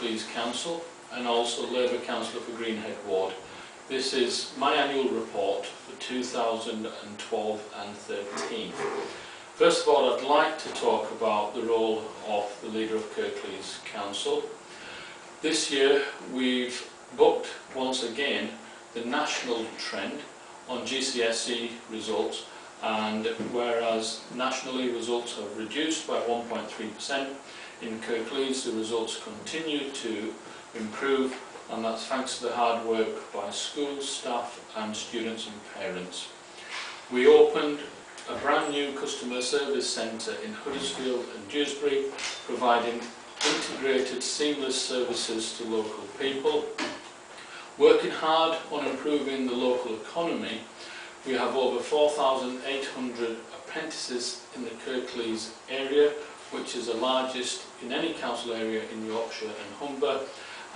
Kirklees Council and also Labour Councillor for Greenhead Ward. This is my annual report for 2012 and 13. First of all, I'd like to talk about the role of the leader of Kirklees Council. This year we've booked once again the national trend on GCSE results, and whereas nationally results have reduced by 1.3%, in Kirklees the results continue to improve, and that's thanks to the hard work by school staff and students and parents. We opened a brand new customer service centre in Huddersfield and Dewsbury, providing integrated seamless services to local people. Working hard on improving the local economy, we have over 4,800 apprentices in the Kirklees area, which is the largest in any council area in Yorkshire and Humber,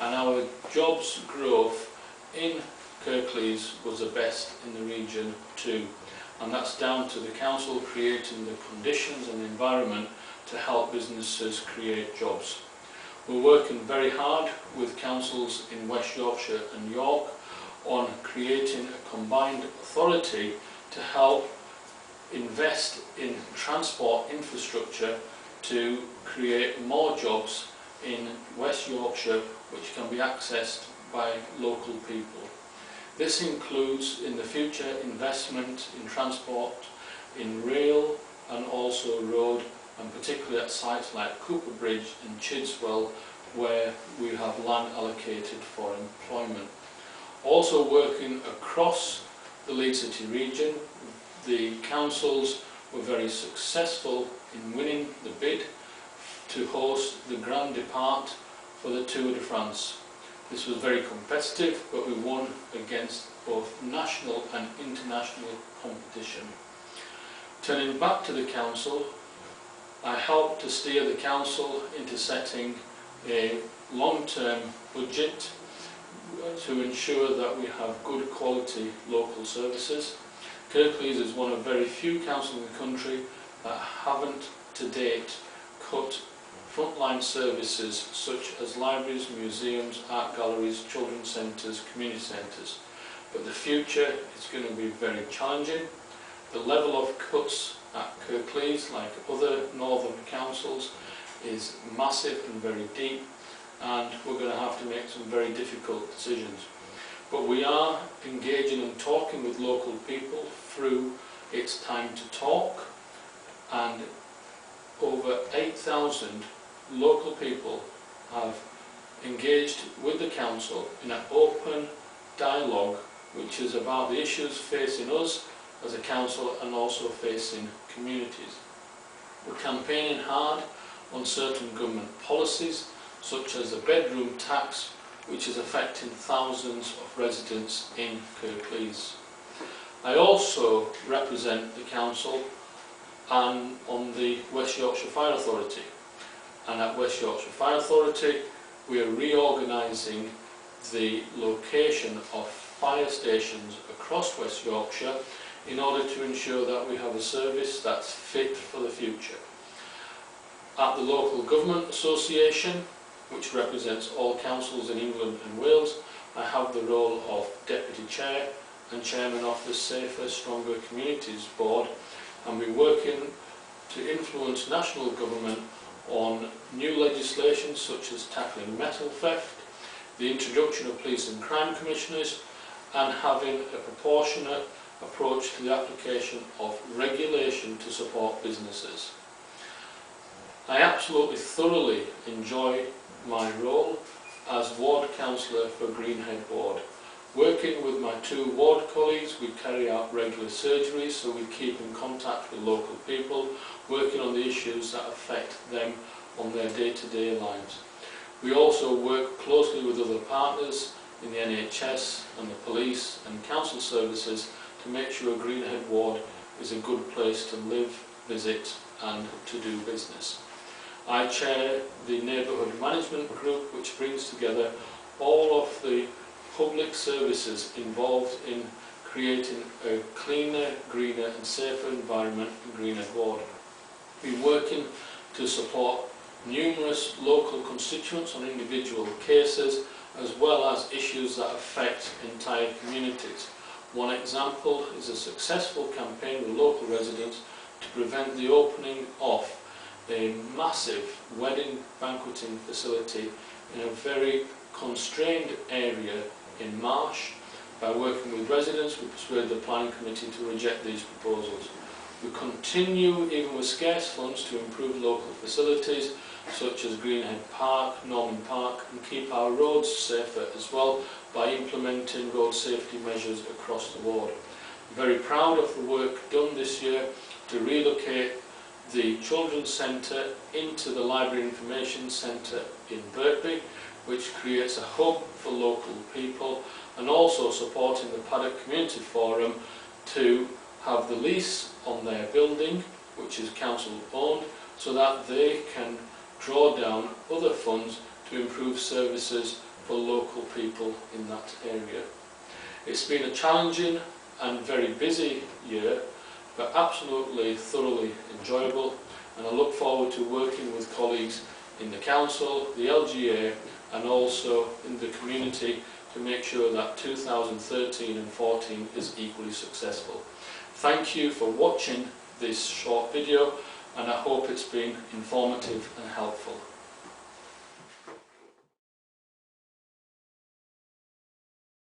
and our jobs growth in Kirklees was the best in the region too, and that's down to the council creating the conditions and the environment to help businesses create jobs. We're working very hard with councils in West Yorkshire and York on creating a combined authority to help invest in transport infrastructure to create more jobs in West Yorkshire which can be accessed by local people. This includes in the future investment in transport, in rail and also road, and particularly at sites like Cooper Bridge and Chidswell, where we have land allocated for employment. Also working across the Leeds City region, the councils were very successful in winning the bid to host the Grand Depart for the Tour de France. This was very competitive, but we won against both national and international competition. Turning back to the council, I helped to steer the council into setting a long-term budget to ensure that we have good quality local services. Kirklees is one of very few councils in the country that haven't to date cut frontline services such as libraries, museums, art galleries, children's centres, community centres. But the future is going to be very challenging. The level of cuts at Kirklees, like other northern councils, is massive and very deep, and we're going to have to make some very difficult decisions. But we are engaging and talking with local people through It's Time to Talk, and over 8,000 local people have engaged with the council in an open dialogue which is about the issues facing us as a council and also facing communities. We're campaigning hard on certain government policies such as the bedroom tax, which is affecting thousands of residents in Kirklees. I also represent the council and on the West Yorkshire Fire Authority, and at West Yorkshire Fire Authority we are reorganising the location of fire stations across West Yorkshire in order to ensure that we have a service that's fit for the future. At the Local Government Association, which represents all councils in England and Wales, I have the role of Deputy Chair and Chairman of the Safer, Stronger Communities Board, and we're working to influence national government on new legislation such as tackling metal theft, the introduction of police and crime commissioners, and having a proportionate approach to the application of regulation to support businesses. I absolutely thoroughly enjoy my role as Ward Councillor for Greenhead Ward. Working with my two ward colleagues, we carry out regular surgeries, so we keep in contact with local people, working on the issues that affect them on their day-to-day lives. We also work closely with other partners in the NHS and the police and council services to make sure Greenhead Ward is a good place to live, visit and to do business. I chair the Neighbourhood Management Group, which brings together all of the public services involved in creating a cleaner, greener and safer environment in Greenhead Ward. We're working to support numerous local constituents on individual cases, as well as issues that affect entire communities. One example is a successful campaign with local residents to prevent the opening of a massive wedding banqueting facility in a very constrained area in Marsh. By working with residents, we persuaded the planning committee to reject these proposals. We continue, even with scarce funds, to improve local facilities such as Greenhead Park, Norman Park, and keep our roads safer as well by implementing road safety measures across the ward. I'm very proud of the work done this year to relocate the Children's Centre into the Library Information Centre in Birkby, which creates a hub for local people, and also supporting the Paddock Community Forum to have the lease on their building, which is council owned, so that they can draw down other funds to improve services for local people in that area. It's been a challenging and very busy year, but absolutely thoroughly enjoyable, and I look forward to working with colleagues in the council, the LGA, and also in the community to make sure that 2013 and 14 is equally successful. Thank you for watching this short video, and I hope it's been informative and helpful.